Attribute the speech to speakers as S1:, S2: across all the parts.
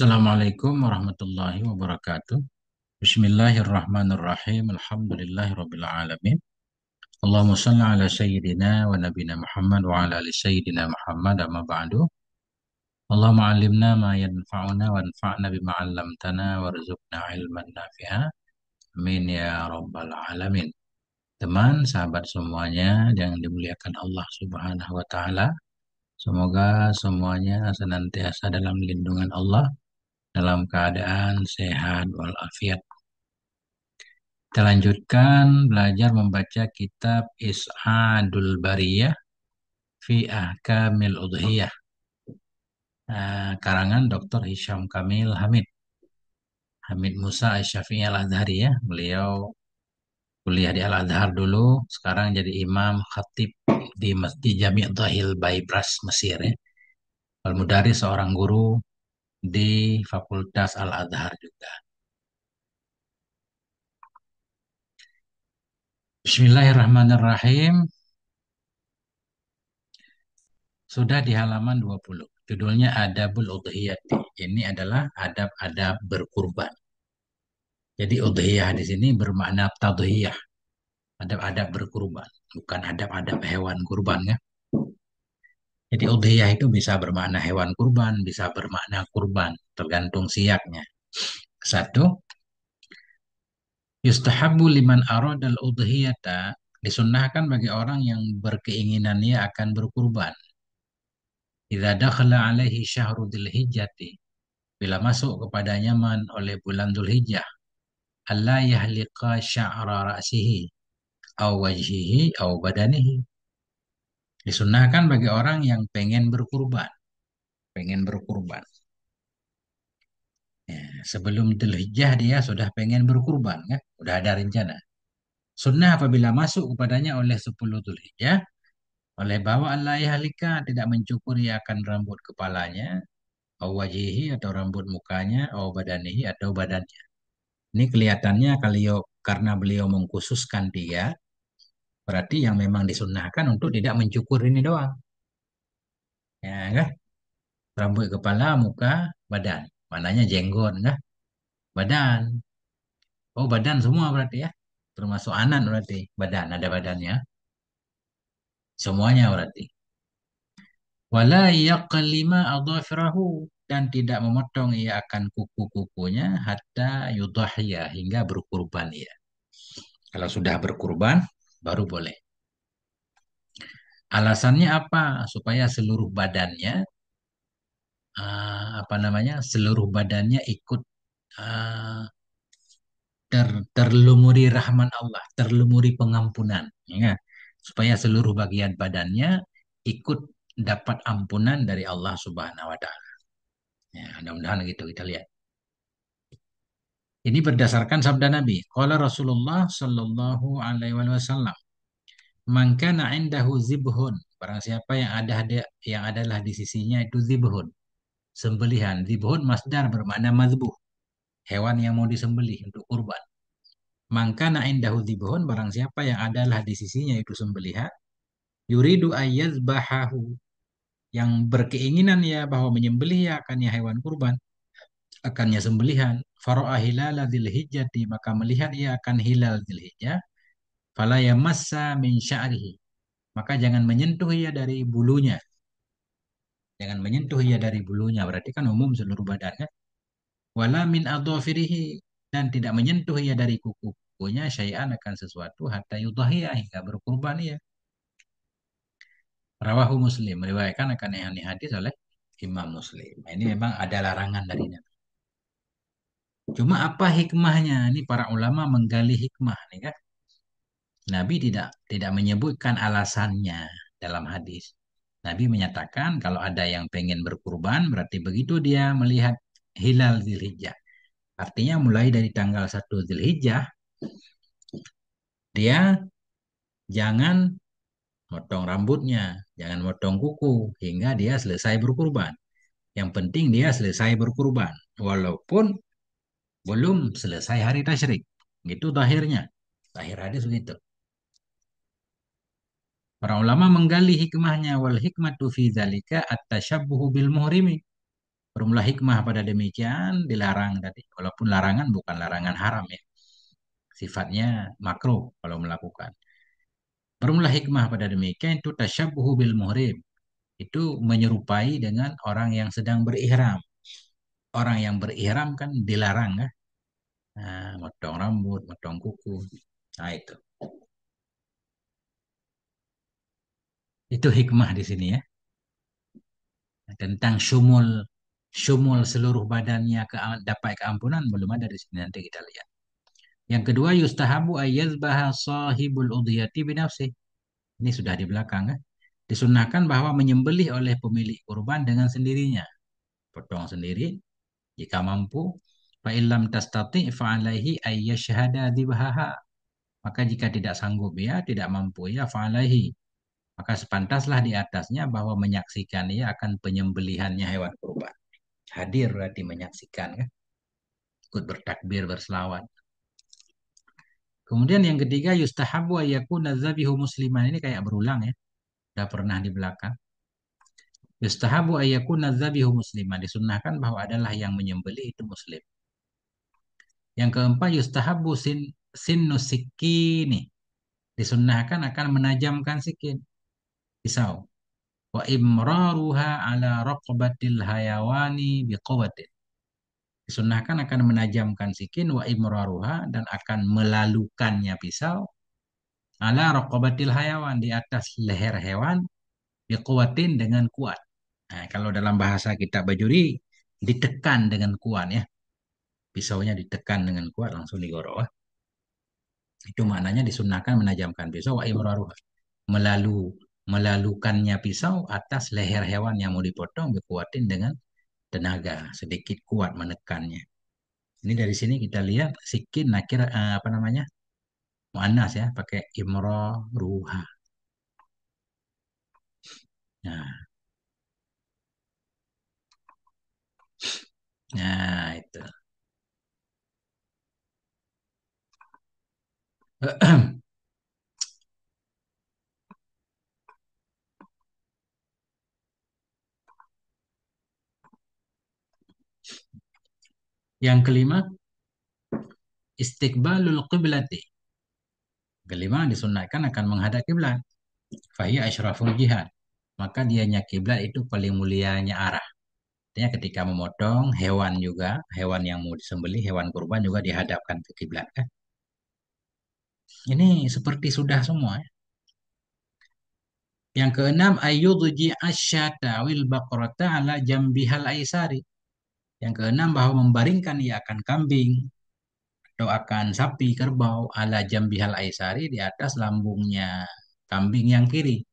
S1: Assalamualaikum warahmatullahi wabarakatuh. Bismillahirrahmanirrahim. Alhamdulillahirabbil alamin. Allahumma shalli ala sayyidina wa nabiyina Muhammad wa ala ali sayyidina Muhammad amma ba'du. Allahumma 'allimna ma yanfa'una wanfa'na bima 'allamtana warzuqna ilman nafi'a. Amin ya rabbal alamin. Teman, sahabat semuanya yang dimuliakan Allah Subhanahu wa taala. Semoga semuanya senantiasa dalam lindungan Allah dalam keadaan sehat walafiat. Kita lanjutkan belajar membaca kitab Is'adul Bariyah fi Ahkamil Udhiyah. Karangan Dr. Hisham Kamil Hamid. Hamid Musa Asy-Syafi'i Al-Azhari ya. Beliau kuliah di Al-Azhar dulu, sekarang jadi imam khatib di Masjid Jami' Dhahil Baibras Mesir ya. Al-Mudaris seorang guru di Fakultas Al-Azhar juga. Bismillahirrahmanirrahim. Sudah di halaman 20. Judulnya Adabul Udhiyati. Ini adalah adab-adab berkurban. Jadi udhiyah di sini bermakna tadhiyah, adab-adab berkurban, bukan adab-adab hewan kurban ya. Jadi udhiyah itu bisa bermakna hewan kurban, bisa bermakna kurban, tergantung siaknya. Satu, yustahabu liman aradal udhiyata, disunnahkan bagi orang yang berkeinginan ia akan berkurban. Idza dakhala alaihi syahru dzulhijjati, bila masuk kepadanya oleh bulan Dzulhijjah, alla yahliqa sya'ra ra'sihi aw wajhihi aw badanihi. Disunahkan bagi orang yang pengen berkurban, pengen berkurban. Ya, sebelum Dzulhijjah dia sudah pengen berkurban kan? Udah ada rencana. Sunnah apabila masuk kepadanya oleh 10 Dzulhijjah, oleh bahwa Allah yahlika tidak mencukur ia akan rambut kepalanya, aw wajhihi atau rambut mukanya, aw badanihi atau badannya. Ini kelihatannya kalau karena beliau mengkhususkan dia, berarti yang memang disunnahkan untuk tidak mencukur ini doang. Ya kan? Rambut kepala, muka, badan. Mananya jenggot kan? Badan. Oh, badan semua berarti ya. Termasuk anak berarti. Badan, ada badannya. Semuanya berarti. Wala yaqlima adhafirahu, dan tidak memotong ia akan kuku-kukunya hatta yudhhiya, hingga berkurban ia. Kalau sudah berkurban baru boleh. Alasannya apa? Supaya seluruh badannya apa namanya? Seluruh badannya ikut eh, terlumuri rahman Allah, terlumuri pengampunan, ya. Supaya seluruh bagian badannya ikut dapat ampunan dari Allah Subhanahu wa taala. Ya, mudah-mudahan gitu kita lihat. Ini berdasarkan sabda Nabi. Qala Rasulullah sallallahu alaihi wasallam, "Man kana indahu zibhun." Barang siapa yang adalah di sisinya itu zibhun, sembelihan. Zibhun masdar bermakna mazbuh, hewan yang mau disembelih untuk kurban. Maka indahu dzibhun, barang siapa yang adalah di sisinya itu sembelihan, yuridu ayyazbahahu, yang berkeinginan ya bahwa menyembelih ya akannya hewan kurban, akannya sembelihan, fara'a hilala dzilhijjati, maka melihat ia akan hilal dzilhijjah, fala yamassa min sya'rihi, maka jangan menyentuh ia dari bulunya. Jangan menyentuh ia dari bulunya, berarti kan umum seluruh badannya. Wala min adhafirihi, dan tidak menyentuh ia dari kuku-kukunya syai'an akan sesuatu hatta yudhhiya, hingga berkurban ia. Rawahu Muslim, meriwayatkan akan ini hadis oleh Imam Muslim. Nah, ini memang ada larangan dari Nabi. Cuma apa hikmahnya? Ini para ulama menggali hikmah nih kan. Nabi tidak menyebutkan alasannya dalam hadis. Nabi menyatakan kalau ada yang pengen berkurban, berarti begitu dia melihat hilal Dzulhijjah. Artinya mulai dari tanggal 1 Dzulhijjah, dia jangan motong rambutnya, jangan motong kuku hingga dia selesai berkurban. Yang penting dia selesai berkurban, walaupun belum selesai hari tasyrik. Gitu tahirnya. Tahir hadis begitu. Para ulama menggali hikmahnya, wal hikmatu fi dzalika at-tasyabbuhu bil muhrimi. Bermula hikmah pada demikian dilarang tadi. Walaupun larangan bukan larangan haram ya. Sifatnya makruh kalau melakukan. Bermula hikmah pada demikian itu tasyabbuhu bil muhrim. Itu menyerupai dengan orang yang sedang berihram. Orang yang berihram kan dilarang kan. Nah, motong rambut, motong kuku. Nah, itu. Itu hikmah di sini ya. Tentang syumul syumul seluruh badannya dapat keampunan belum ada di sini, nanti kita lihat. Yang kedua yustahabu ayyazbaha sahibul udhiyati binafsih. Ini sudah di belakang kan. Disunahkan bahwa menyembelih oleh pemilik kurban dengan sendirinya. Potong sendiri jika mampu. Fa illam tastati fa alaihi ayyashhada dzibhaha. Maka jika tidak sanggup ya, tidak mampu ya, fa alaihi. Maka sepantaslah di atasnya bahwa menyaksikan ia akan penyembelihannya hewan kurban. Hadir berarti menyaksikan kan. Ikut bertakbir, berselawat. Kemudian yang ketiga yustahabu ayyakuna dzabihu musliman. Ini kayak berulang ya. Sudah pernah di belakang. Yustahabu ayyakuna dzabihu musliman. Disunnahkan bahwa adalah yang menyembelih itu muslim. Yang keempat yustahabu sinnu sikini. Disunnahkan akan menajamkan sikin. Pisau. Wa imraruha ala raqabatil hayawani biqawatin. Disunnahkan akan menajamkan sikin wa imraruha dan akan melalukannya pisau ala raqabatil hayawan di atas leher hewan biquwatin dengan kuat. Nah, kalau dalam bahasa kita bajuri ditekan dengan kuat ya. Pisaunya ditekan dengan kuat langsung digorok. Itu maknanya disunahkan menajamkan pisau wa imraruha. Melalukannya pisau atas leher hewan yang mau dipotong dikuatin dengan tenaga sedikit kuat menekannya. Ini dari sini kita lihat sikin nakir apa namanya? Muannas ya, pakai imraruha. Nah, nah itu. Yang kelima, istiqbalul qiblati. Kelima, disunahkan akan menghadap kiblat. Fahiya asyraful jihad. Maka dianya kiblat itu paling mulianya arah. Artinya ketika memotong hewan juga, hewan yang mau disembelih, hewan kurban juga dihadapkan ke kiblat kan. Ini seperti sudah semua ya. Yang keenam, ayyudji asyata wil baqrata ala jambihal aisari. Yang keenam bahwa membaringkan ia akan kambing atau akan sapi kerbau ala jambihal aisari di atas lambungnya kambing yang kiri.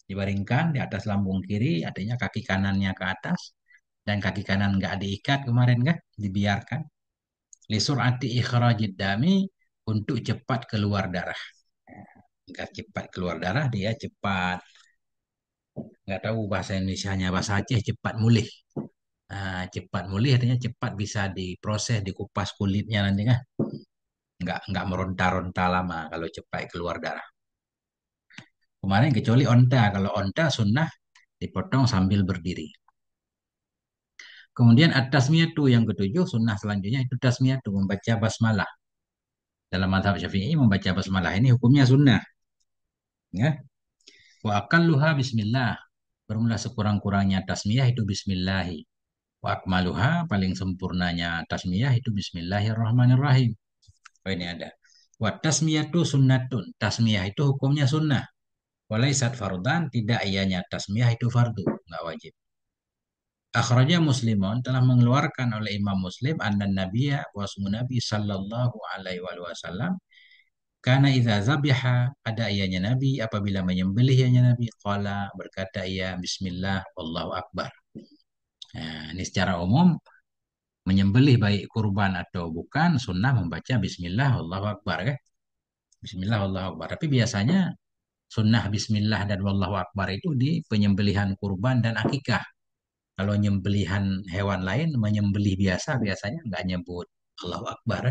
S1: Dibaringkan di atas lambung kiri, artinya kaki kanannya ke atas dan kaki kanan nggak diikat kemarin kan, dibiarkan. Lisurati ikhrajid dami untuk cepat keluar darah. Agar cepat keluar darah dia cepat, nggak tahu bahasa Indonesianya, bahasa Aceh cepat mulih. Nah, cepat mulih artinya cepat bisa diproses, dikupas kulitnya nanti kan. Nggak meronta-ronta lama kalau cepat keluar darah. Kemarin kecuali onta, kalau onta sunnah dipotong sambil berdiri. Kemudian at-tasmiyatu yang ketujuh, sunnah selanjutnya itu tasmiyatu, membaca basmalah. Dalam mazhab Syafi'i membaca basmalah ini hukumnya sunnah. Ya. Wa aqalluha bismillah. Bermula sekurang-kurangnya tasmiyah itu bismillahi. Wa akmaluha paling sempurnanya tasmiyah itu bismillahirrahmanirrahim. Oh ini ada. Wa tasmiyatu sunnatun. Tasmiyah itu hukumnya sunnah. Walaisat fardan, tidak ianya tasmiyah itu fardu, enggak wajib. Akhraja Muslimun telah mengeluarkan oleh Imam Muslim anna Nabiya wa Nabi sallallahu alaihi wasallam karena idza zabiha ada ianya Nabi apabila menyembelih ianya Nabi qala berkata ia bismillah wallahu akbar. Nah, ini secara umum menyembelih baik kurban atau bukan sunnah membaca bismillah wallahu akbar kan. Bismillah wallahu akbar. Tapi biasanya sunnah bismillah dan wallahu akbar itu di penyembelihan kurban dan akikah. Kalau nyembelihan hewan lain, menyembelih biasa biasanya nggak nyebut Allahu Akbar.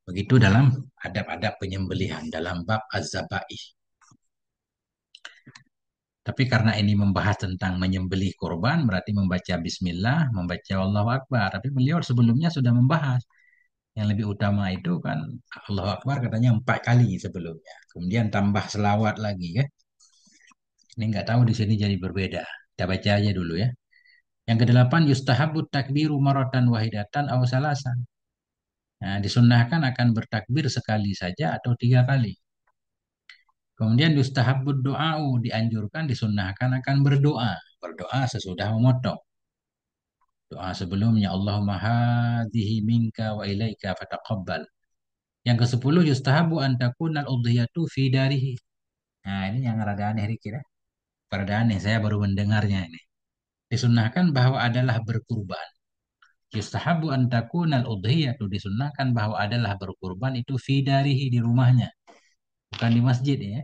S1: Begitu dalam adab-adab penyembelihan dalam bab az-zabaih. Tapi karena ini membahas tentang menyembelih kurban, berarti membaca Bismillah, membaca Allahu Akbar. Tapi beliau sebelumnya sudah membahas yang lebih utama itu kan Allahu Akbar katanya 4 kali sebelumnya. Kemudian tambah selawat lagi ya. Ini nggak tahu di sini jadi berbeda. Kita baca aja dulu ya. Yang kedelapan yustahabut takbiru maratan wahidatan aw salasan. Nah, disunnahkan akan bertakbir sekali saja atau 3 kali. Kemudian yustahabud doa'u dianjurkan disunnahkan akan berdoa. Berdoa sesudah memotong. Doa sebelumnya Allahumma hadhihi minka wa ilaika fataqabbal. Yang ke-10 yustahabu an takunal udhiyatu fi darihi. Nah, ini yang rada aneh dikit ya. Rada aneh, saya baru mendengarnya ini. Disunnahkan bahwa adalah berkurban. Yustahabu an takunal udhiyatu disunnahkan bahwa adalah berkurban itu fi darihi di rumahnya, bukan di masjid ya.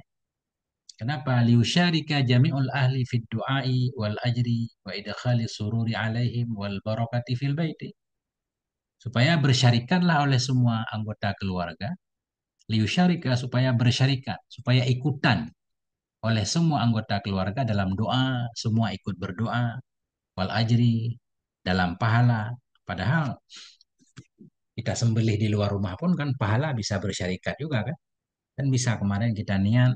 S1: Kenapa? Liusyarika jami'ul ahli fid du'ai wal ajri wa idkhali sururi alaihim wal barakati fil baiti. Supaya bersyarikatlah oleh semua anggota keluarga. Liusyarika supaya bersyarikat, supaya ikutan oleh semua anggota keluarga dalam doa, semua ikut berdoa, wal ajri dalam pahala. Padahal kita sembelih di luar rumah pun kan pahala bisa bersyarikat juga kan. Dan bisa kemarin kita niat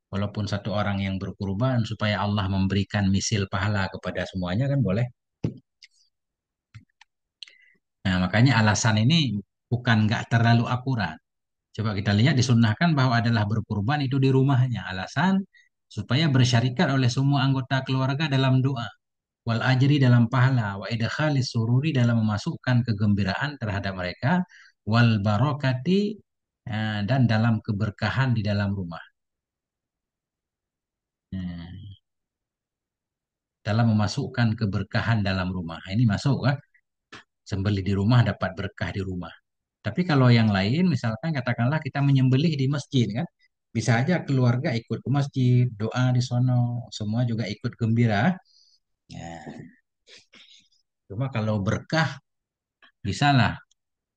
S1: walaupun satu orang yang berkurban supaya Allah memberikan misil pahala kepada semuanya kan boleh. Nah, makanya alasan ini bukan nggak terlalu akurat. Coba kita lihat disunnahkan bahwa adalah berkurban itu di rumahnya. Alasan supaya bersyarikat oleh semua anggota keluarga dalam doa. Wal ajri dalam pahala. Wa idkhalis sururi dalam memasukkan kegembiraan terhadap mereka. Wal barokati dan dalam keberkahan di dalam rumah. Hmm, dalam memasukkan keberkahan dalam rumah. Ini masuk kan? Sembelih di rumah dapat berkah di rumah. Tapi kalau yang lain, misalkan katakanlah kita menyembelih di masjid kan, bisa aja keluarga ikut ke masjid, doa di sono, semua juga ikut gembira. Ya, cuma kalau berkah, bisalah.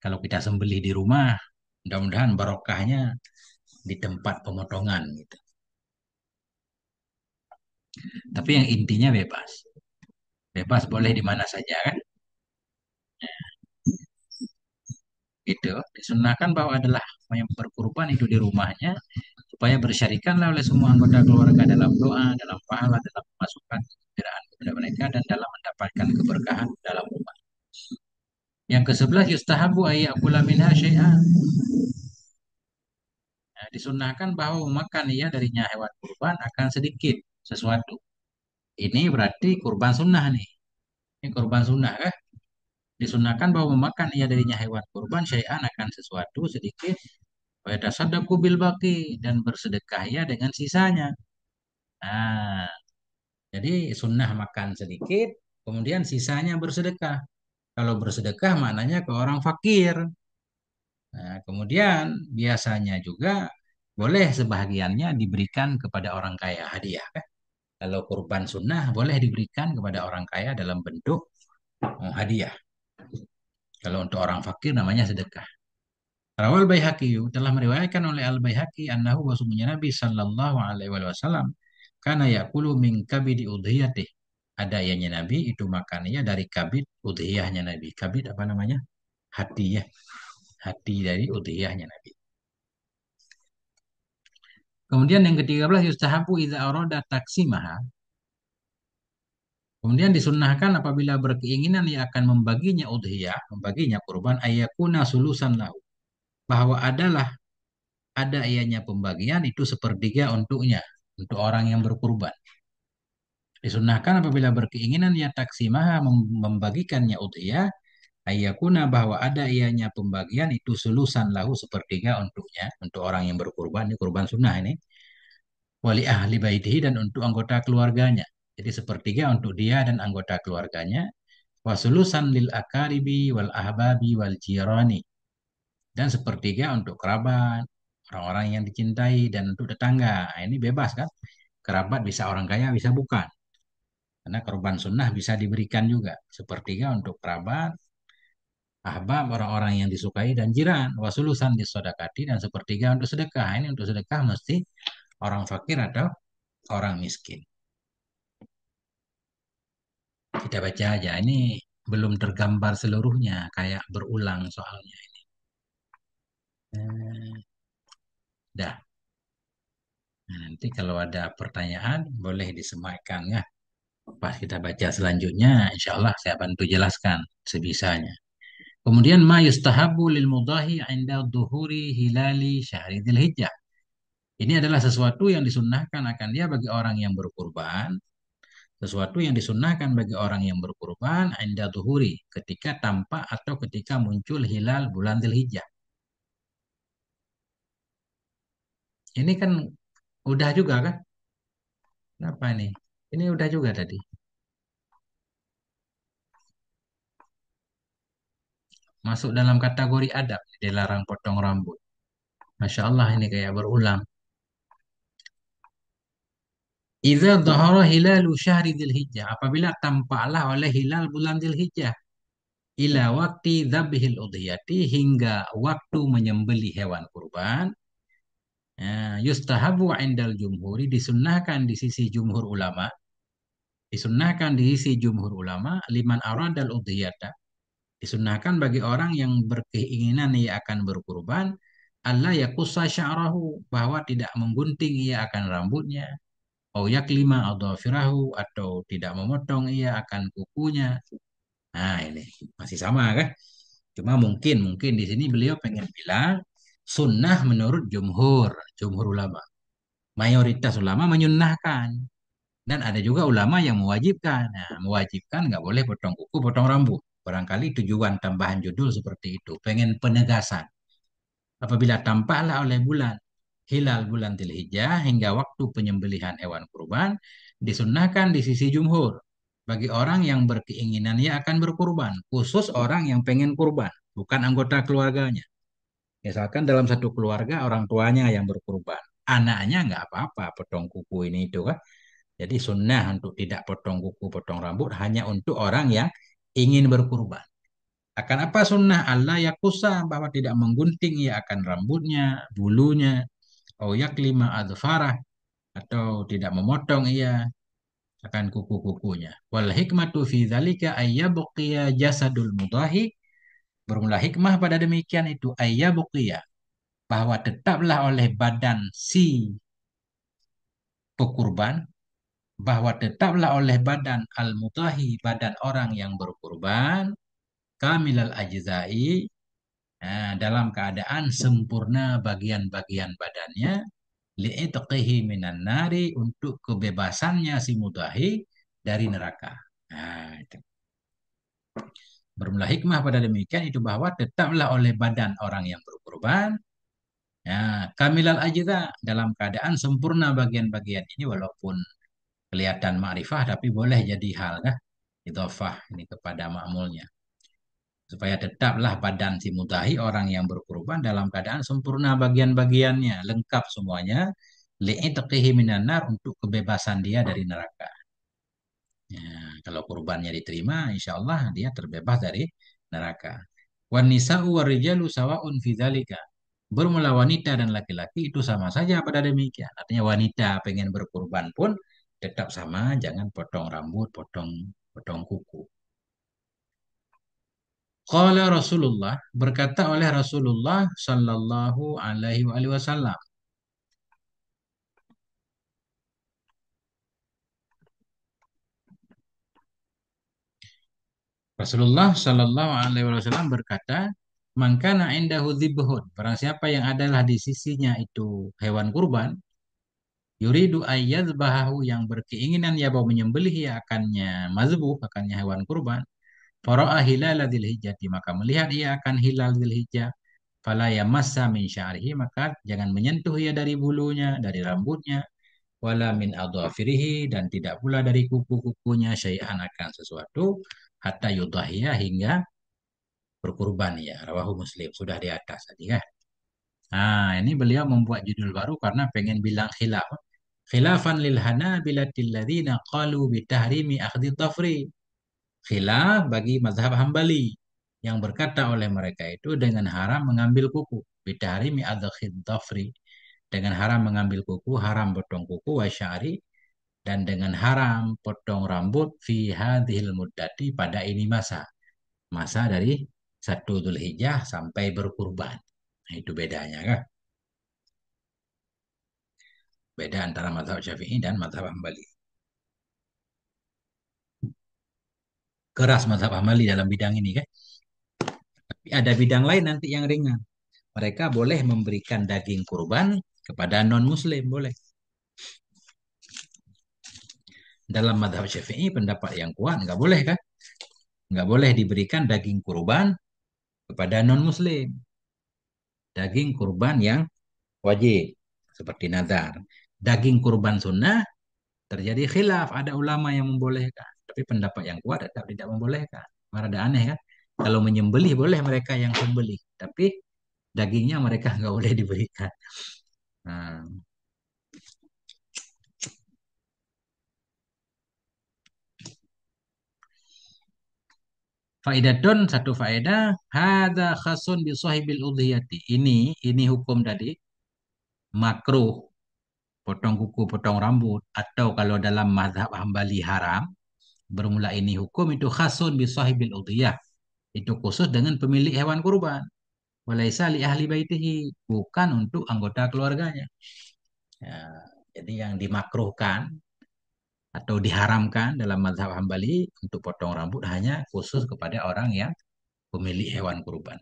S1: Kalau kita sembelih di rumah, mudah-mudahan barokahnya di tempat pemotongan gitu. Tapi yang intinya bebas. Bebas boleh di mana saja kan. Gitu. Disunahkan bahwa adalah yang berkurban itu di rumahnya supaya bersyarikanlah oleh semua anggota keluarga dalam doa, dalam pahala, dalam masukan kegembiraan kepada mereka dan dalam mendapatkan keberkahan dalam rumah. Yang ke-11 yustahabu ayyakula minha syai'an. Nah, disunahkan bahwa memakan ia darinya hewan kurban akan sedikit sesuatu. Ini berarti kurban sunnah nih. Ini kurban sunnah kan? Disunahkan bahwa memakan ia darinya hewan kurban syai'an akan sesuatu sedikit. Wa yatasaddaqu bil baqi dan bersedekah ia dengan sisanya. Nah, jadi sunnah makan sedikit, kemudian sisanya bersedekah. Kalau bersedekah maknanya ke orang fakir. Nah, kemudian biasanya juga boleh sebahagiannya diberikan kepada orang kaya hadiah. Kan? Kalau kurban sunnah boleh diberikan kepada orang kaya dalam bentuk hadiah. Kalau untuk orang fakir namanya sedekah. Rawal Baihaqi telah meriwayatkan oleh Al Baihaqi annahu wasumunya Nabi Sallallahu Alaihi Wasallam karena yakulu min kabidi udhiyatih. Ada ianya Nabi itu makannya dari kabid udhiyahnya Nabi. Kabid apa namanya? Hati ya. Hati dari udhiyahnya Nabi. Kemudian yang ke-13 yustahabu idza arada taksimaha. Kemudian disunnahkan apabila berkeinginan ia akan membaginya udhiyah, membaginya kurban ayakuna sulusan lahu. Bahwa ada ianya pembagian itu sepertiga untuknya, untuk orang yang berkurban. Disunnahkan apabila berkeinginan ia taksimaha membagikannya udhiyah, ayakuna bahwa ada ianya pembagian itu sulusan lahu sepertiga untuknya, untuk orang yang berkurban, ini kurban sunnah ini. Wali ahli baitihi dan untuk anggota keluarganya. Jadi sepertiga untuk dia dan anggota keluarganya. Wasulusan lil akaribi wal ahbabi wal jirani. Dan sepertiga untuk kerabat, orang-orang yang dicintai dan untuk tetangga. Nah, ini bebas kan? Kerabat bisa orang kaya, bisa bukan. Karena korban sunnah bisa diberikan juga. Sepertiga untuk kerabat, ahbab, orang-orang yang disukai dan jiran. Wasulusan disodakati dan sepertiga untuk sedekah. Ini untuk sedekah mesti orang fakir atau orang miskin. Kita baca aja. Ini belum tergambar seluruhnya, kayak berulang soalnya. Eh, Dah. Nah, nanti kalau ada pertanyaan boleh disematkan ya. Pas kita baca selanjutnya, insya Allah saya bantu jelaskan sebisanya. Kemudian ma yustahabu lil mudahi inda duhuri hilali syahri dzulhijjah. Ini adalah sesuatu yang disunnahkan akan dia bagi orang yang berkurban, sesuatu yang disunnahkan bagi orang yang berkurban inda duhuri, ketika tampak atau ketika muncul hilal bulan Dzulhijjah. Ini kan udah juga kan? Kenapa ini? Ini udah juga tadi. Masuk dalam kategori adab, dilarang potong rambut. Masya Allah ini kayak berulang. Idza dhahara hilalu syahri Dzulhijjah, apabila tampaklah oleh hilal bulan Dzulhijjah, ila waktu dzabhil udhiyati, hingga waktu menyembeli hewan kurban, yustahabu indal jumhuri, disunnahkan di sisi jumhur ulama, disunnahkan di sisi jumhur ulama, liman aradal udhiyata, disunnahkan bagi orang yang berkeinginan ia akan berkurban, Allah yakussa sya'rahu, bahwa tidak menggunting ia akan rambutnya, au yaklima adhafirahu, atau tidak memotong ia akan kukunya. Nah, ini masih sama kan? Cuma mungkin mungkin di sini beliau pengen bilang sunnah menurut jumhur ulama. Mayoritas ulama menyunnahkan dan ada juga ulama yang mewajibkan. Nah, mewajibkan nggak boleh potong kuku, potong rambut. Barangkali tujuan tambahan judul seperti itu, pengen penegasan. Apabila tampaklah oleh bulan hilal bulan Dzulhijjah hingga waktu penyembelihan hewan kurban, disunnahkan di sisi jumhur bagi orang yang berkeinginan ia akan berkurban, khusus orang yang pengen kurban, bukan anggota keluarganya. Misalkan dalam satu keluarga orang tuanya yang berkurban, anaknya nggak apa-apa potong kuku ini itu kan. Jadi sunnah untuk tidak potong kuku, potong rambut hanya untuk orang yang ingin berkurban. Akan apa sunnah Allah yakusa, bahwa tidak menggunting ia akan rambutnya, bulunya, au yaklima adfarah, atau tidak memotong ia akan kuku-kukunya. Wal hikmatu fi dzalika ayyabqiya jasadul mudahi, bermula hikmah pada demikian itu ayyabqiya, bahwa tetaplah oleh badan si pekurban, bahwa tetaplah oleh badan al-mudahi, badan orang yang berkurban, kamilal ajzai, dalam keadaan sempurna bagian-bagian badannya, li'itqihi minan nari, untuk kebebasannya si mudahi dari neraka. Nah, itu. Bermula hikmah pada demikian itu bahwa tetaplah oleh badan orang yang berkorban, ya, kamilal ajza, dalam keadaan sempurna bagian-bagian ini, walaupun kelihatan ma'rifah tapi boleh jadi hal kah idhofah ini kepada ma'mulnya, supaya tetaplah badan si mudahi orang yang berkorban dalam keadaan sempurna bagian-bagiannya, lengkap semuanya, li'itqihi minan nar, untuk kebebasan dia dari neraka. Ya, kalau kurbannya diterima, insya Allah dia terbebas dari neraka. Wan nisa'u war rijalu sawa'un fi dzalika. Bermula wanita dan laki-laki itu sama saja pada demikian. Artinya wanita pengen berkurban pun tetap sama, jangan potong rambut, potong potong kuku. Qala Rasulullah, berkata oleh Rasulullah sallallahu alaihi wasallam. Rasulullah Shallallahu Alaihi Wasallam berkata, "Man kana indahu dzibhun, barang siapa yang adalah di sisinya itu hewan kurban, yuridu ayyadzbahahu, yang berkeinginan ya bahwa menyembelih ya akannya mazbuh, akannya hewan kurban, fara'a hilal dzulhijjah, maka melihat ia akan hilal dzulhijjah, fala yamassa min sya'rihi, maka jangan menyentuh ia dari bulunya, dari rambutnya, wala min adhafirihi, dan tidak pula dari kuku-kukunya, syai'an, akan sesuatu, hatta yudhhiya, hingga berkurban, ya. Rawahu Muslim, sudah di atas tadi kan. Nah, ini beliau membuat judul baru karena pengen bilang khilaf. Khilafan lil hanabilatil ladzina qalu bitahrimi akhdhi tafri. Khilaf bagi mazhab Hambali yang berkata oleh mereka itu dengan haram mengambil kuku. Bitahrimi akhdhi tafri, dengan haram mengambil kuku, haram potong kuku, wa sya'ri, dan dengan haram potong rambut fi hadhil muddati pada ini masa dari 1 Dzulhijjah sampai berkurban. Nah, itu bedanya kan? Beda antara mazhab Syafi'i dan mazhab Hambali. Keras mazhab Hambali dalam bidang ini kan? Tapi ada bidang lain nanti yang ringan. Mereka boleh memberikan daging kurban kepada non-muslim, boleh. Dalam mazhab Syafi'i pendapat yang kuat nggak boleh kan? Nggak boleh diberikan daging kurban kepada non-muslim. Daging kurban yang wajib seperti nazar. Daging kurban sunnah terjadi khilaf, ada ulama yang membolehkan, tapi pendapat yang kuat tetap tidak membolehkan. Ada aneh kan? Kalau menyembelih boleh mereka yang sembelih, tapi dagingnya mereka nggak boleh diberikan. Nah, faidatun satu faedah, hadza khasun bi sahibil udhiyati. Ini hukum tadi makruh potong kuku, potong rambut atau kalau dalam mazhab Hambali haram, bermula ini hukum itu khasun bi sahibil udhiyah. Itu khusus dengan pemilik hewan kurban. Walaisa li ahli baitihi, bukan untuk anggota keluarganya. Ya, jadi yang dimakruhkan atau diharamkan dalam mazhab Hambali untuk potong rambut hanya khusus kepada orang yang pemilik hewan kurban.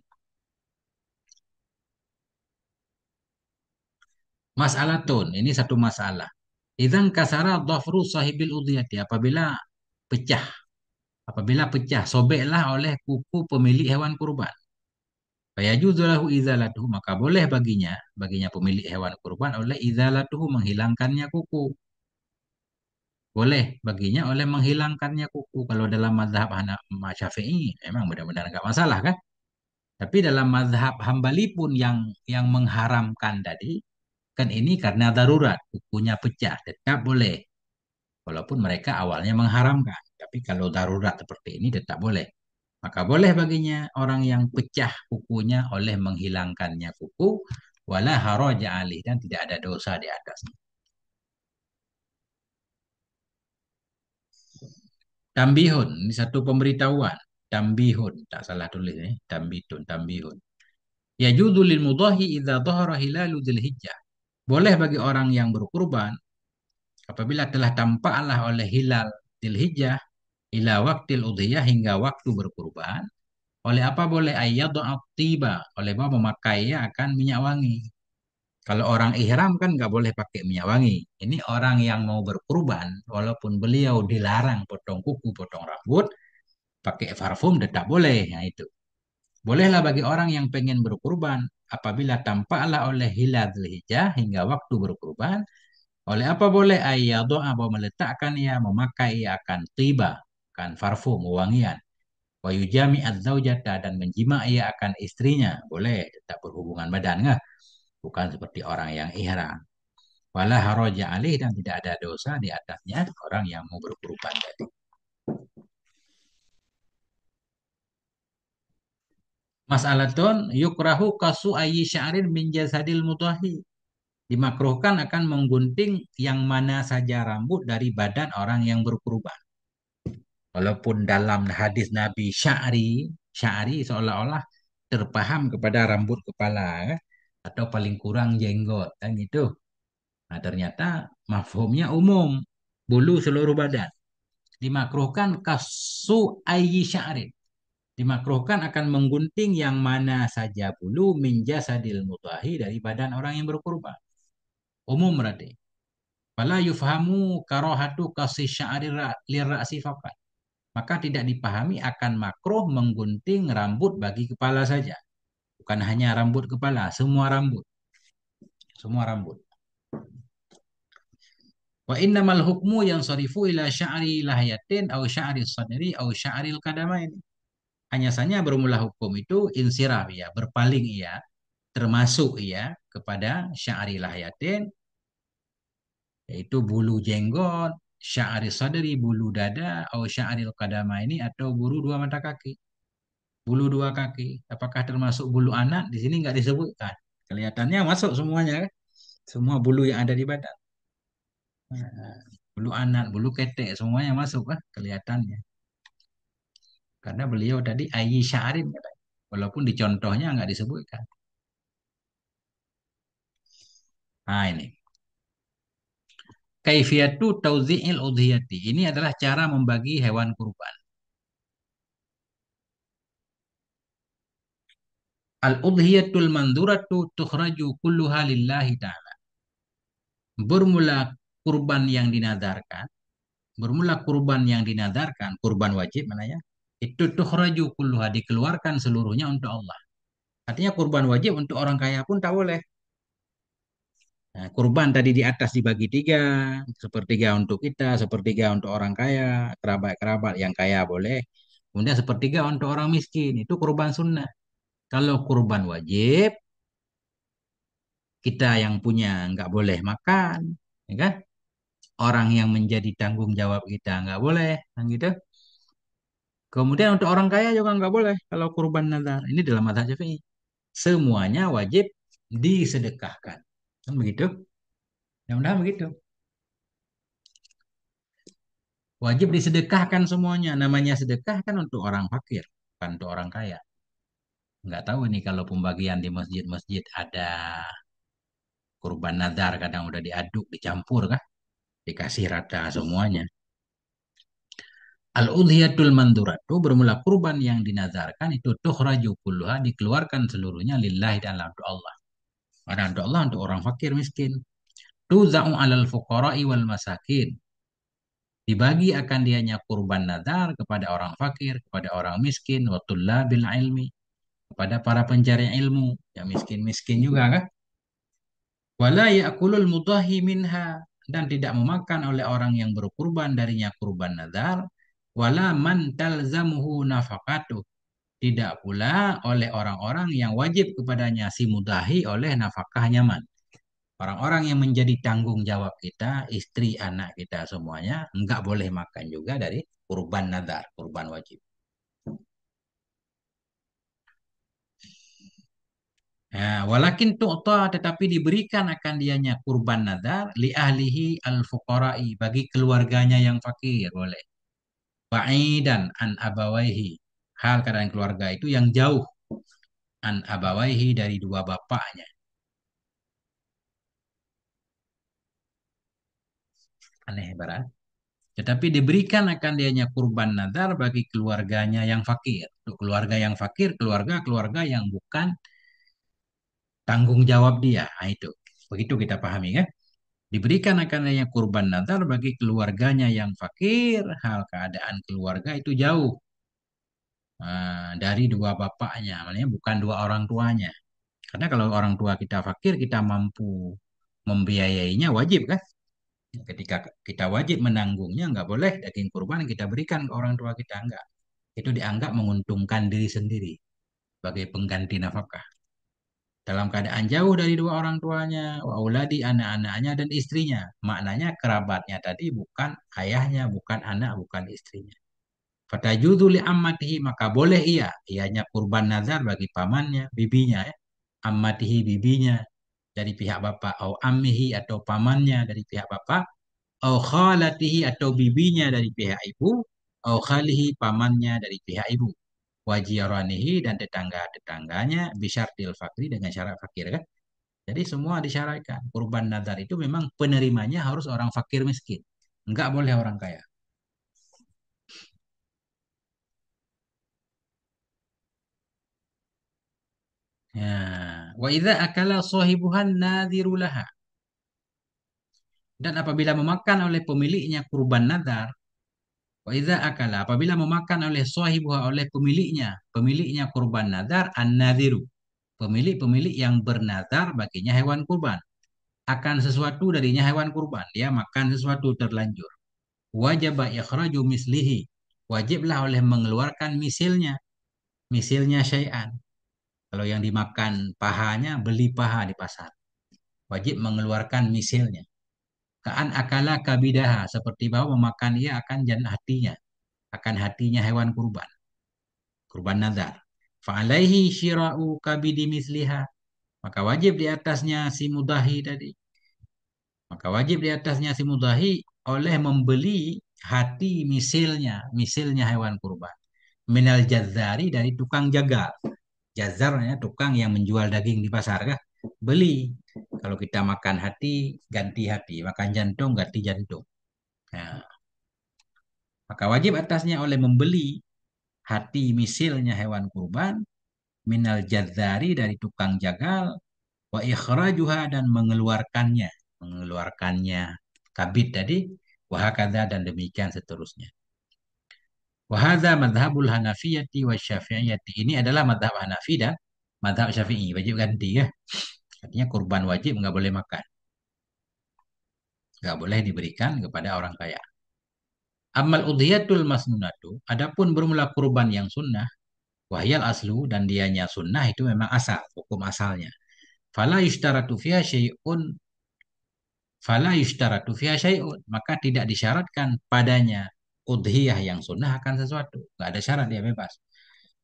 S1: Masalah tun, ini satu masalah. Idzan kasara dhafru sahibil udhiyati, pecah, apabila pecah, sobeklah oleh kuku pemilik hewan kurban. Fayajuzu lahu izalatuhu, maka boleh baginya pemilik hewan kurban oleh izalatuhu menghilangkannya kuku. Boleh baginya oleh menghilangkannya kuku. Kalau dalam mazhab Syafi'i memang benar-benar nggak masalah kan? Tapi dalam mazhab Hambali pun yang mengharamkan tadi kan ini karena darurat, kukunya pecah, tetap boleh. Walaupun mereka awalnya mengharamkan, tapi kalau darurat seperti ini tetap boleh. Maka boleh baginya orang yang pecah kukunya oleh menghilangkannya kuku, wala haraja alih dan tidak ada dosa di atasnya. Tambihun, ini satu pemberitahuan. Tambihun, tak salah tulis ini. Tambihun. Ya lil mudahi idza dhahara hilalu dzulhijjah. Boleh bagi orang yang berkurban apabila telah tampaklah oleh hilal dzulhijjah ila waktil udhiyah hingga waktu berkurban. Oleh apa boleh ayyadha tiba, oleh apa memakai ya akan minyak wangi. Kalau orang ihram kan nggak boleh pakai minyak wangi. Ini orang yang mau berkurban, walaupun beliau dilarang potong kuku, potong rambut, pakai parfum tetap boleh. Nah itu. Bolehlah bagi orang yang pengen berkurban apabila tampaklah oleh hilal Dzulhijjah hingga waktu berkurban. Oleh apa boleh ayyadha apa meletakkan ia memakai ia akan tiba, akan parfum wangian. Wa yujami az-zaujata dan menjima ia akan istrinya. Boleh tetap berhubungan badan nggak? Bukan seperti orang yang ihram. Wala haraja alih dan tidak ada dosa di atasnya orang yang mau berkurban tadi. Mas'alatun yukrahu kasu ayyi sya'rin min jasadil mutahi. Dimakruhkan akan menggunting yang mana saja rambut dari badan orang yang berkurban. Walaupun dalam hadis Nabi sya'ri seolah-olah terpaham kepada rambut kepala atau paling kurang jenggot kan gitu. Nah, ternyata mafhumnya umum, bulu seluruh badan. Dimakruhkan kasu ayyi sya'rin. Dimakruhkan akan menggunting yang mana saja bulu minja sadil mutahi dari badan orang yang berkurban. Umum berarti. Fala yufhamu karohatu kasih sya'ri lirra'si faqat. Maka tidak dipahami akan makruh menggunting rambut bagi kepala saja. Bukan hanya rambut kepala, semua rambut. Semua rambut. Wa innamal hukmu yang sarifu ila sya'ri lahiyatin au sya'ri sadri au sya'ril kadamain. Hanya saja bermula hukum itu insiraf ya, berpaling ia, termasuk ia kepada sya'ri lahiyatin, yaitu bulu jenggot, sya'ri sadri, bulu dada, atau sya'ril kadama ini, atau bulu dua mata kaki. Bulu dua kaki. Apakah termasuk bulu anak? Di sini nggak disebutkan. Kelihatannya masuk semuanya kan? Semua bulu yang ada di badan. Nah, bulu anak, bulu ketek, semuanya masuk kan kelihatannya. Karena beliau tadi ayyi sya'rin katanya. Walaupun di contohnya nggak disebutkan. Nah ini. Kaifiyatu tauzi'il udhiyati. Ini adalah cara membagi hewan kurban. Al-udhiyatul manduratu tukhraju kulluha lillahi ta'ala. Bermula kurban yang dinadarkan. Bermula kurban yang dinadarkan. Kurban wajib mana ya? Itu tukhraju kulluha. Dikeluarkan seluruhnya untuk Allah. Artinya kurban wajib untuk orang kaya pun tak boleh. Nah, kurban tadi di atas dibagi tiga, sepertiga untuk kita, sepertiga untuk orang kaya, kerabat-kerabat yang kaya boleh, kemudian sepertiga untuk orang miskin, itu kurban sunnah. Kalau kurban wajib, kita yang punya nggak boleh makan, ya kan? Orang yang menjadi tanggung jawab kita nggak boleh, kan gitu. Kemudian untuk orang kaya juga nggak boleh kalau kurban nazar. Ini dalam mazhab Syafi'i. Semuanya wajib disedekahkan, kan begitu? Mudah-mudahan begitu. Wajib disedekahkan semuanya. Namanya sedekah kan untuk orang fakir, bukan untuk orang kaya. Nggak tahu nih kalau pembagian di masjid-masjid ada kurban nazar kadang udah diaduk, dicampur kah? Dikasih rata semuanya. Al-udhiyatul manduratu bermula kurban yang dinazarkan itu tukhraju kulluha dikeluarkan seluruhnya lillahi dan untuk Allah. Ada untuk Allah untuk orang fakir miskin. Tuza'u alal fuqara'i wal masakin. Dibagi akan dianya kurban nazar kepada orang fakir, kepada orang miskin, wa tullabil ilmi, kepada para pencari ilmu, yang miskin-miskin juga kan? Wala ya'kulul mudahi minha dan tidak memakan oleh orang yang berkurban darinya kurban nazar, wala man talzamuhu nafaqatu. Tidak pula oleh orang-orang yang wajib kepadanya si mudahi oleh nafkah nyaman. Orang-orang yang menjadi tanggung jawab kita, istri, anak kita semuanya, enggak boleh makan juga dari kurban nazar, kurban wajib. Nah, walakin tu'ta tetapi diberikan akan dianya kurban nazar li ahlihi al fuqara'i bagi keluarganya yang fakir boleh. Ba'idan an abawaihi. Hal keadaan keluarga itu yang jauh an abawaihi dari dua bapaknya. Aneh barat. Tetapi diberikan akan dianya kurban nazar bagi keluarganya yang fakir. Untuk keluarga yang fakir, keluarga-keluarga yang bukan tanggung jawab dia. Nah, itu. Begitu kita pahami kan? Diberikan akan adanya kurban nazar bagi keluarganya yang fakir, hal keadaan keluarga itu jauh dari dua bapaknya, maknanya bukan dua orang tuanya. Karena kalau orang tua kita fakir, kita mampu membiayainya wajib kan? Ketika kita wajib menanggungnya, nggak boleh daging kurban kita berikan ke orang tua kita, enggak. Itu dianggap menguntungkan diri sendiri sebagai pengganti nafkah. Dalam keadaan jauh dari dua orang tuanya, wa auladi anak-anaknya dan istrinya. Maknanya kerabatnya tadi bukan ayahnya, bukan anak, bukan istrinya. Fatajudu li ammatihi maka boleh ianya kurban nazar bagi pamannya, bibinya ya. Ammatihi bibinya dari pihak bapak, au ammihi atau pamannya dari pihak bapak, au khalatihi atau bibinya dari pihak ibu, au khalihi pamannya dari pihak ibu. Wajiranihi dan tetangga-tetangganya bisyartil fakri dengan syarat fakir kan. Jadi semua disyaratkan. Kurban nazar itu memang penerimanya harus orang fakir miskin. Enggak boleh orang kaya. Ya. Wa idza akala sahibuhan nadhiru laha. Dan apabila memakan oleh pemiliknya kurban nazar, wa idza akala apabila memakan oleh sahibuha oleh pemiliknya kurban nazar an-nadhiru. Pemilik-pemilik yang bernazar baginya hewan kurban. Akan sesuatu darinya hewan kurban. Dia makan sesuatu terlanjur. Wajib ikhraju mislihi. Wajiblah oleh mengeluarkan misilnya. Misilnya syai'an. Kalau yang dimakan pahanya, beli paha di pasar. Wajib mengeluarkan misilnya. Kaan akala kabidaha. Seperti bahwa memakan ia akan jangan hatinya. Akan hatinya hewan kurban. Kurban nazar. Fa'alaihi syira'u kabidi misliha. Maka wajib di atasnya si mudahi tadi. Maka wajib di atasnya si mudahi oleh membeli hati misilnya hewan kurban. Minal jazari dari tukang jagal. Jazarnya tukang yang menjual daging di pasar kah? Beli. Kalau kita makan hati, ganti hati. Makan jantung, ganti jantung. Nah, maka wajib atasnya oleh membeli hati misilnya hewan kurban minal jazari dari tukang jagal wa ikhrajuha dan mengeluarkannya kabit tadi wahakadha dan demikian seterusnya. Wahada madhabul Hanafiyati wa Syafi'iyati. Ini adalah madhab Hanafi dan madhab Syafi'i. Wajib ganti ya. Artinya kurban wajib nggak boleh makan. Nggak boleh diberikan kepada orang kaya. Amal udhiyatul masnunatu. Adapun bermula kurban yang sunnah. Wahyal aslu dan dianya sunnah itu memang asal. Hukum asalnya. Fala yushtaratu fiha syai'un. Fala yushtaratu fiha syai'un. Maka tidak disyaratkan padanya udhiyah yang sunnah akan sesuatu. Nggak ada syarat, dia bebas.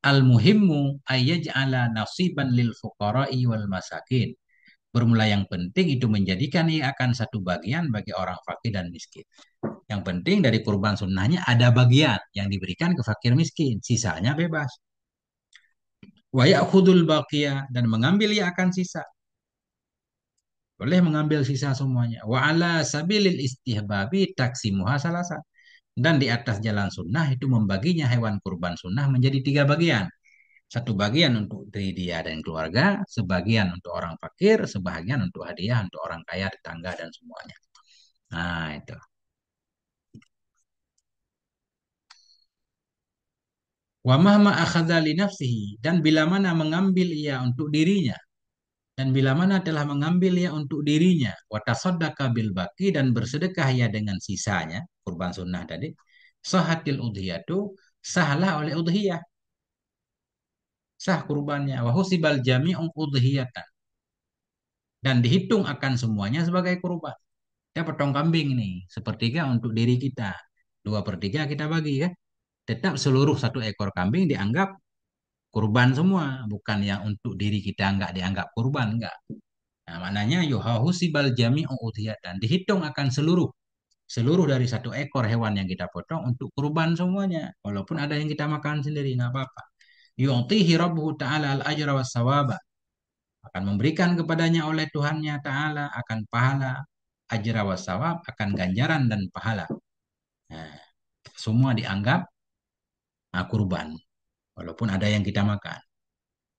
S1: Al-muhimmu ayyaj'ala nasiban lil fuqara'i wal masakin. Bermula yang penting itu menjadikan ia akan satu bagian bagi orang fakir dan miskin. Yang penting dari kurban sunnahnya ada bagian yang diberikan ke fakir miskin. Sisanya bebas. Wa ya'khudul baqiyah dan mengambil ia akan sisa. Boleh mengambil sisa semuanya. Wa ala sabilil istihbabi taksimuha salasa. Dan di atas jalan sunnah itu membaginya hewan kurban sunnah menjadi tiga bagian. Satu bagian untuk diri dia dan keluarga, sebagian untuk orang fakir, sebagian untuk hadiah untuk orang kaya, tetangga dan semuanya. Nah, itu. Wa mahma akhadha li nafsihi dan bila mana mengambil ia untuk dirinya dan bila mana telah mengambil ia untuk dirinya wa tasaddaqa bil baqi dan bersedekah ia dengan sisanya, kurban sunnah tadi, sahatil udhiyatu, sahlah oleh udhiyah, sah kurbannya, wa husibal jami'u udhiyatan dan dihitung akan semuanya sebagai kurban. Kita potong kambing nih, sepertiga untuk diri kita. Dua per tiga kita bagi kan. Tetap seluruh satu ekor kambing dianggap kurban semua. Bukan yang untuk diri kita nggak dianggap kurban, nggak. Nah, maknanya yuhahu sibal jami'u udhiyatan. Dihitung akan seluruh. Seluruh dari satu ekor hewan yang kita potong untuk kurban semuanya. Walaupun ada yang kita makan sendiri, nggak apa-apa. Yu'tihi rabbuhu ta'ala al-ajra was sawaba, akan memberikan kepadanya oleh Tuhannya Ta'ala akan pahala, ajra wasawab, akan ganjaran dan pahala. Nah, semua dianggap kurban, walaupun ada yang kita makan.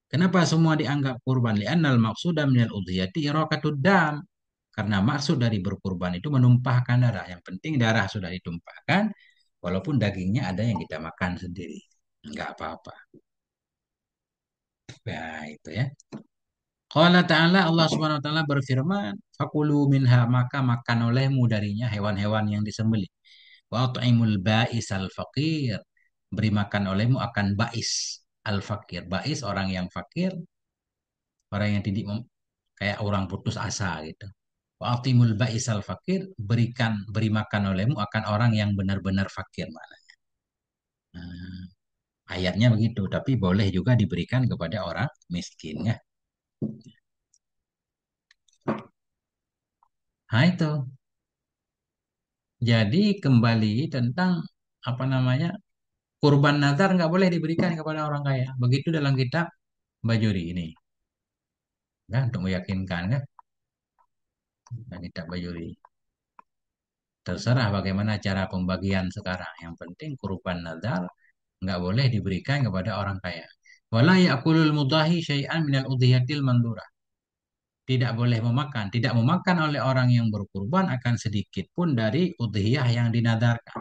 S1: Kenapa semua dianggap kurban? Li'annal maqsuda minal udhiyati iraqatud dam. Karena maksud dari berkurban itu menumpahkan darah. Yang penting darah sudah ditumpahkan, walaupun dagingnya ada yang kita makan sendiri. Enggak apa-apa. Nah, itu ya. Qala ta'ala, Allah Subhanahu wa taala berfirman, "Fakulu minha, maka makan olehmu darinya hewan-hewan yang disembelih. Wa at'imul ba'is al-faqir." Beri makan olehmu akan ba'is al-faqir. Ba'is orang yang fakir, orang yang tidak kayak orang putus asa gitu. Wa atimul ba'is al-faqir, beri makan olehmu akan orang yang benar-benar fakir mana. Nah, ayatnya begitu, tapi boleh juga diberikan kepada orang miskin ya. Nah, itu. Jadi kembali tentang apa namanya, kurban nazar nggak boleh diberikan kepada orang kaya. Begitu dalam kitab Bajuri ini, kan untuk meyakinkan kan, dan kitab Bajuri. Terserah bagaimana cara pembagian sekarang. Yang penting kurban nazar nggak boleh diberikan kepada orang kaya. Wala ya'kulul mudahi syai'an minal udhiyatil mandurah. Tidak boleh memakan, tidak memakan oleh orang yang berkurban akan sedikit pun dari udhiyah yang dinadarkan.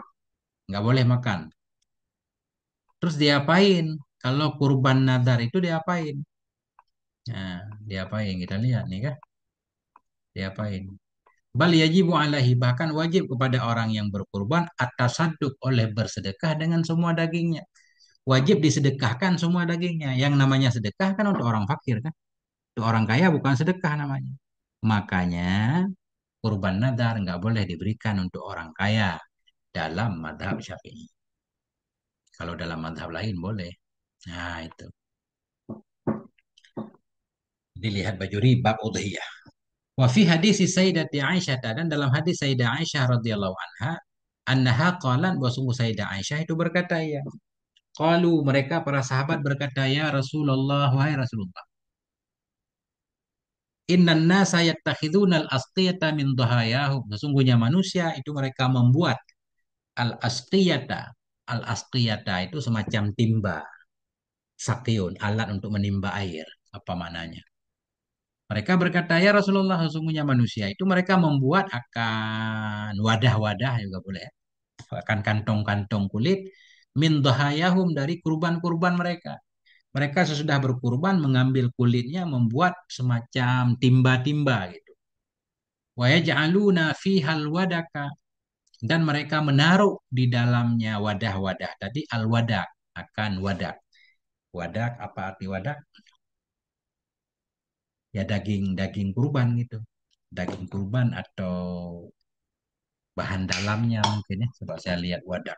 S1: Nggak boleh makan. Terus diapain? Kalau kurban nadar itu diapain? Nah, diapain? Kita lihat nih kan. Diapain? Bal yajibu alaihi, bahkan wajib kepada orang yang berkurban atas saduk oleh bersedekah dengan semua dagingnya. Wajib disedekahkan semua dagingnya. Yang namanya sedekah kan untuk orang fakir kan. Untuk orang kaya bukan sedekah namanya. Makanya kurban nadar nggak boleh diberikan untuk orang kaya dalam madhab Syafi'i. Kalau dalam madhab lain boleh. Nah itu. Dilihat baju bab udhiyah. Wa fi hadis Sayyidati Aisyah, dan dalam hadis Sayyidah Aisyah radhiyallahu anha, annaha qalan, bahwa sungguh Sayyidah Aisyah itu berkata, ya. Qalu, mereka para sahabat berkata, ya Rasulullah, wahai Rasulullah, innan nasa yattakhidunal asqiyata min dhahayahum. Sesungguhnya manusia itu mereka membuat al-asqiyata. Al-asqiyata itu semacam timba, sakyun, alat untuk menimba air. Apa maknanya? Mereka berkata, ya Rasulullah, sesungguhnya manusia itu mereka membuat akan wadah-wadah juga boleh, ya. Akan kantong-kantong kulit min dhahayahum, dari kurban-kurban mereka. Mereka sesudah berkurban mengambil kulitnya membuat semacam timba-timba gitu. Wa yaj'aluna fihal wadaka, dan mereka menaruh di dalamnya wadah-wadah. Tadi al-wadak, akan wadak. Wadak, apa arti wadak? Ya daging-daging kurban gitu. Daging kurban atau bahan dalamnya mungkin, ya. Coba saya lihat wadak.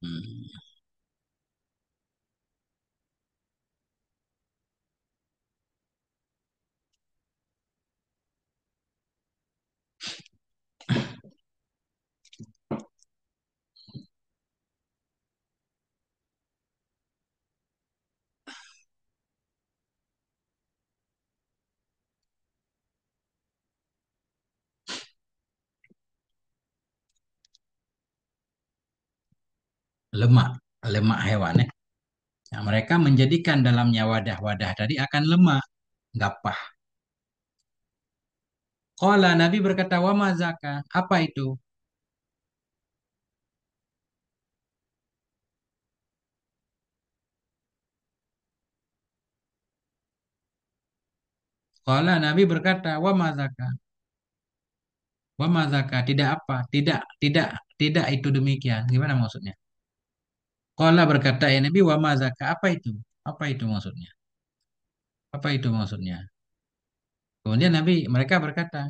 S1: Hmm, lemak, lemak hewan, ya. Nah, mereka menjadikan dalamnya wadah-wadah tadi akan lemak, gapah. Qala, Nabi berkata, wa mazaka, apa itu? Qala, Nabi berkata, wa mazaka, wa mazaka, tidak apa, tidak, tidak, tidak itu demikian. Gimana maksudnya? Qala, berkata ya Nabi, wa mazaka, apa itu? Apa itu maksudnya? Apa itu maksudnya? Kemudian Nabi, mereka berkata,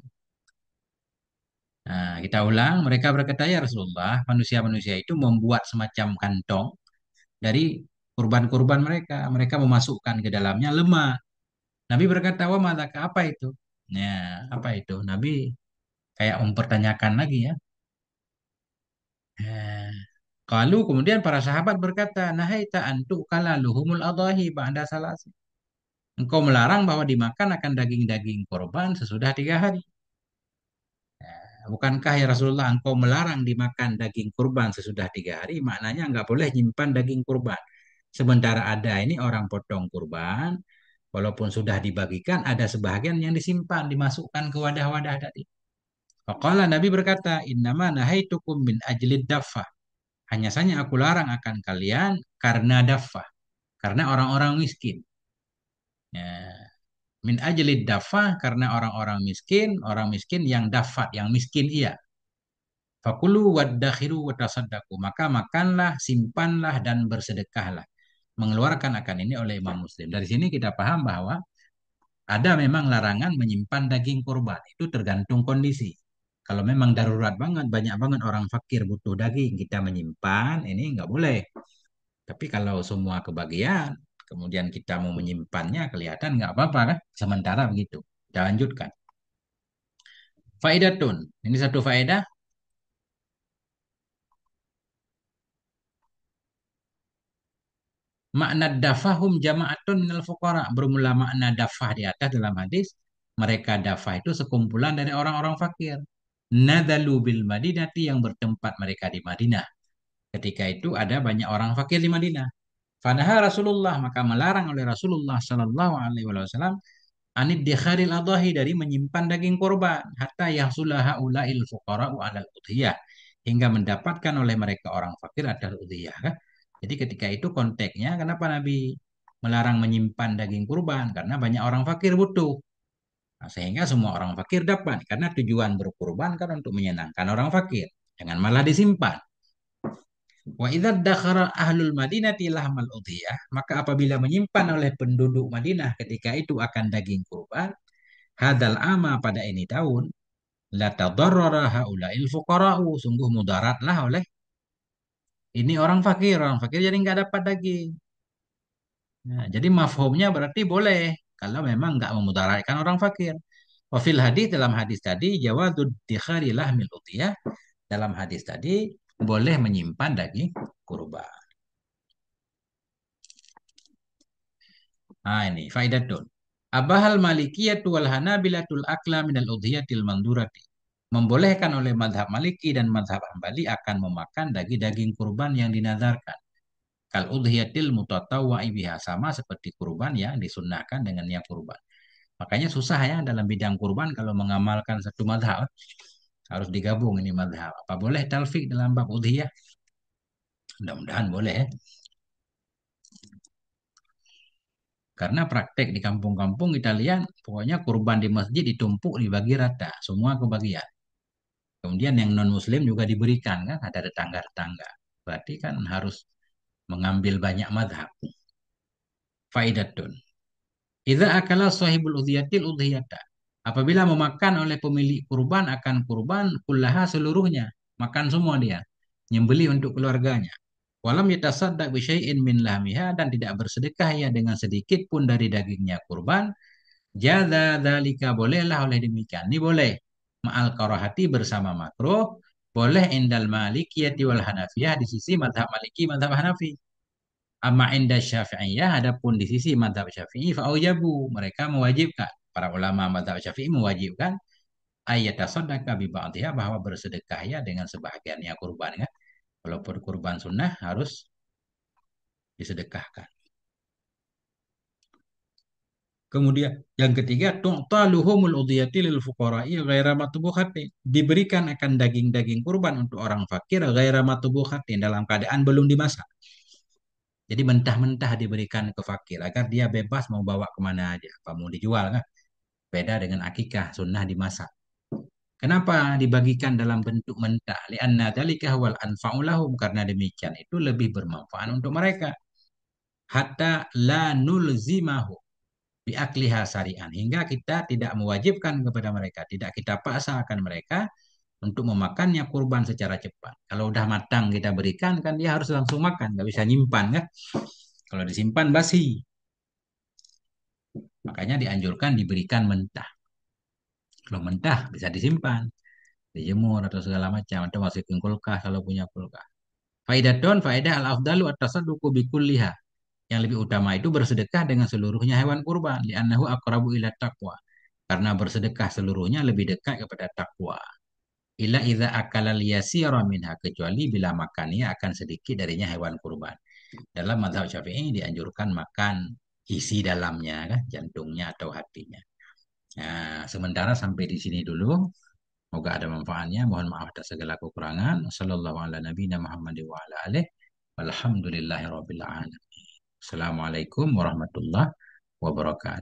S1: nah, kita ulang, mereka berkata, ya Rasulullah, manusia-manusia itu membuat semacam kantong dari kurban-kurban mereka. Mereka memasukkan ke dalamnya lemak. Nabi berkata, wa mazaka, apa itu? Ya, apa itu? Nabi kayak mempertanyakan lagi, ya. Eh, Kalau kemudian para sahabat berkata, nahaita antu kala luhumul adahi ba'da salasi. Engkau melarang bahwa dimakan akan daging-daging korban sesudah 3 hari. Bukankah ya Rasulullah, engkau melarang dimakan daging kurban sesudah 3 hari? Maknanya nggak boleh nyimpan daging kurban. Sementara ada ini orang potong kurban, walaupun sudah dibagikan, ada sebagian yang disimpan, dimasukkan ke wadah-wadah tadi. Faqala, Nabi berkata, innama nahaitukum min ajlid daffah. Hanya saja aku larang akan kalian karena daffah, karena orang-orang miskin. Ya. Min ajlid daffah, karena orang miskin yang dafat, yang miskin ia. Fakulu waddakhiru watasaddaku. Maka makanlah, simpanlah, dan bersedekahlah. Mengeluarkan akan ini oleh Imam Muslim. Dari sini kita paham bahwa ada memang larangan menyimpan daging kurban. Itu tergantung kondisi. Kalau memang darurat banget, banyak banget orang fakir butuh daging, kita menyimpan, ini nggak boleh. Tapi kalau semua kebagian, kemudian kita mau menyimpannya, kelihatan nggak apa-apa kan? Sementara begitu. Kita lanjutkan. Faidatun. Ini satu faedah. Makna dafahum jama'atun minal fuqara. Bermula makna dafah di atas dalam hadis. Mereka dafah itu sekumpulan dari orang-orang fakir. Nadalu bil Madinati, yang bertempat mereka di Madinah. Ketika itu ada banyak orang fakir di Madinah. Fanaha Rasulullah, maka melarang oleh Rasulullah Sallallahu Alaihi Wasallam anid dikharil adahi, dari menyimpan daging korban, hatta yahsulaha ulail fuqara'u alal udhiyah, hingga mendapatkan oleh mereka orang fakir adalah udhiyah, kan? Jadi ketika itu konteksnya kenapa Nabi melarang menyimpan daging kurban, karena banyak orang fakir butuh. Nah, sehingga semua orang fakir dapat, karena tujuan berkurban kan untuk menyenangkan orang fakir, jangan malah disimpan. Wa idza dakhara ahlul Madinati lahmal udhiyah, maka apabila menyimpan oleh penduduk Madinah ketika itu akan daging kurban, hadal ama, pada ini tahun, la tadarrara haulail fuqara'u, sungguh mudaratlah oleh ini orang fakir jadi nggak dapat daging. Nah, jadi mafhumnya berarti boleh kalau memang nggak memudaratkan orang fakir. Wafil hadis dalam hadis tadi jawazud dikhari lahmil udhiyah, dalam hadis tadi boleh menyimpan daging kurban. Nah ini faidatun. Abahal malikiyatu wal hanabilatul akla minal udhiyatil mandurati. Membolehkan oleh madhab maliki dan madhab hambali akan memakan daging-daging kurban yang dinazarkan. Kal udhiyatil mutatawwa'i biha, sama seperti kurban yang disunnahkan dengan yang kurban. Makanya susah ya dalam bidang kurban kalau mengamalkan satu madhab. Harus digabung ini madhab. Apa boleh talfik dalam bab udhiyah? Mudah-mudahan boleh ya. Karena praktek di kampung-kampung kita lihat, pokoknya kurban di masjid ditumpuk dibagi rata, semua kebagian. Kemudian yang non-muslim juga diberikan kan, ada tetangga-tetangga. Berarti kan harus mengambil banyak madhab. Faidatun. Idza akala sahibul udhiyatil udhiyata. Apabila memakan oleh pemilik kurban akan kurban kullaha seluruhnya, makan semua dia, nyembeli untuk keluarganya. Walam yatasaddaq bi syai'in min lahmiha, dan tidak bersedekah ya dengan sedikit pun dari dagingnya kurban. Jaza dzalika, bolehlah oleh demikian. Ini boleh. Ma'al karahati, bersama makruh. Boleh indal malikiyati wal hanafiyah, di sisi madhab maliki, madhab hanafi. Amma inda syafi'iyah, adapun di sisi madhab syafi'i, fa'aujabu, mereka mewajibkan. Para ulama madhab syafi'i mewajibkan ayat tasaddaqa bi ba'dihha, bahwa bersedekah ya dengan sebahagiannya kurban kan. Walaupun kurban sunnah harus disedekahkan. Kemudian yang ketiga, tu'taluhumul udhiyati lil fuqara'i ghaira matbuhatin. Diberikan akan daging-daging kurban untuk orang fakir ghaira matbuhatin, dalam keadaan belum dimasak. Jadi mentah-mentah diberikan ke fakir agar dia bebas mau bawa kemana aja. Apa mau dijual kan? Beda dengan akikah, sunnah dimasak. Kenapa dibagikan dalam bentuk mentah? Lianna dzalika huwal anfa'u lahum, karena demikian itu lebih bermanfaat untuk mereka. Hatta la nulzimahu biakliha syari'an, hingga kita tidak mewajibkan kepada mereka, tidak kita paksakan mereka untuk memakannya kurban secara cepat. Kalau udah matang kita berikan kan dia harus langsung makan, nggak bisa nyimpan kan. Kalau disimpan basi, makanya dianjurkan diberikan mentah. Kalau mentah bisa disimpan, dijemur atau segala macam, atau masukin kulkas kalau punya kulkas. Faidatun, faedah al-afdalu at-tasadduqu bikulliha. Yang lebih utama itu bersedekah dengan seluruhnya hewan kurban. Li'annahu aqrabu ila taqwa. Karena bersedekah seluruhnya lebih dekat kepada takwa. Ila idza akala liyasira minha, kecuali bila makannya akan sedikit darinya hewan kurban. Dalam mazhab Syafi'i dianjurkan makan isi dalamnya kan, jantungnya atau hatinya. Nah, sementara sampai di sini dulu. Semoga ada manfaatnya. Mohon maaf atas segala kekurangan. Sallallahu ala nabiyina Muhammad wa ala alihi. Walhamdulillahi rabbil alamin. Assalamualaikum warahmatullahi wabarakatuh.